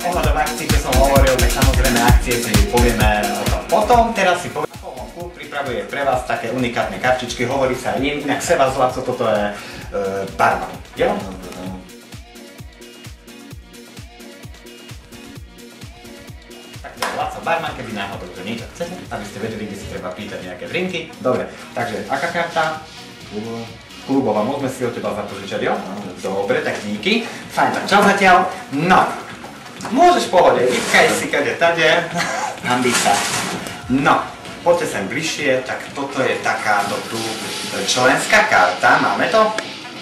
Ohľadom akcií, čo som hovoril, tak samozrejme akcie si povieme o tom potom. Teraz si povieme, klub pripravuje pre vás také unikátne kartičky, hovorí sa aj ním, inak Seba Zlaco, toto je barman. Jo? Laco barman, keby náhodou to niečo chcete, aby ste vedeli, kde si treba pýtať nejaké drinky. Dobre, takže aká karta? Klubová, môžeme si od teba zapožičať, jo? Dobre, tak díky. Fajn, tak čau zatiaľ. No, môžeš pohode, vypkaj si kade tade. Hambí sa. No, poďte sem bližšie, tak toto je takáto tu členská karta, máme to?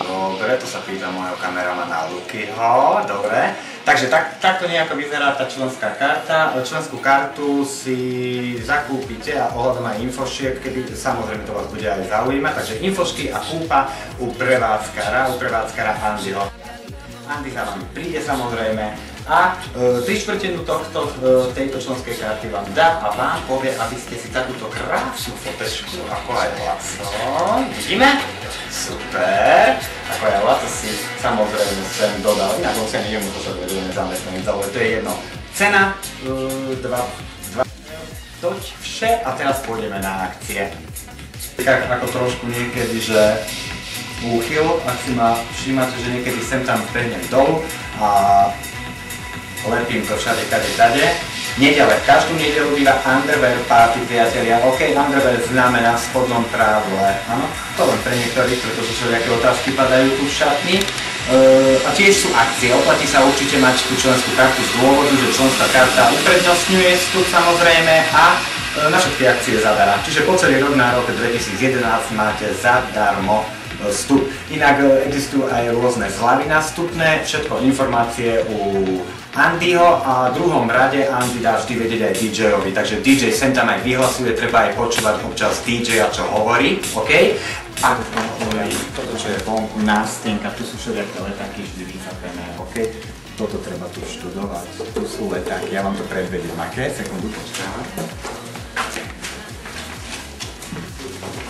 Dobre, to sa pýta môjho kameramana Lukyho, dobre. Takže takto nejako vyzerá tá členská karta. Členskú kartu si zakúpite a ohľadom aj infošiek, keby samozrejme to vás bude aj zaujímať. Takže infošky a kúpa u prevádzkara Andyho. Andy za vami príde samozrejme a 3/4 tejto členskej karty vám dá a vám povie, aby ste si takúto krásnu fotečku, ako aj Laco. Vidíme? Super. Ako aj Laco si samozrejme sem dodal, inak on sa neviem, to sa vedeme zamestnaním, ale to je jedno. Cena 2. Toť vše a teraz pôjdeme na akcie. Tak ako trošku niekedy, že úchyl, ak si ma všímate, že niekedy sem tam behnem dolu a lepím to všade, kade, tade. Nedele, každú nedelu býva underwear party, priatelia. OK, underwear znamená v spodnom prádle. Áno, to len pre niektorých, pretože všelijaké otázky padajú tu v šatni. A tiež sú akcie. Oplatí sa určite mať tú členskú kartu z dôvodu, že členská karta uprednostňuje vstup samozrejme a na všetky akcie zadará. Čiže po celý rok na rok 2011 máte zadarmo vstup. Inak existujú aj rôzne zľavy na vstupné, všetko informácie u Andyho a v druhom rade Andy dá vždy vedieť aj DJ-ovi, takže DJ sem tam aj vyhlasuje, treba aj počúvať občas DJ-a, čo hovorí, OK? A toto, čo je vonku, nástenka, tu sú všelijaké letáky vždy vycapené, OK? Toto treba tu študovať, tu sú letáky, ja vám to predvediem, aké? Sekundu, počkávam.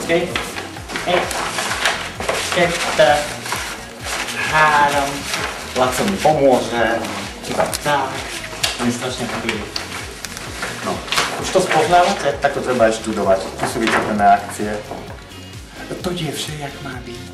OK? Keď háram, Laco mi pomôže. Tak, oni strašne chvíli. No, už to spoznávate? Tak to treba aj študovať. Tu sú vycapené akcie. To je vše, jak má byť.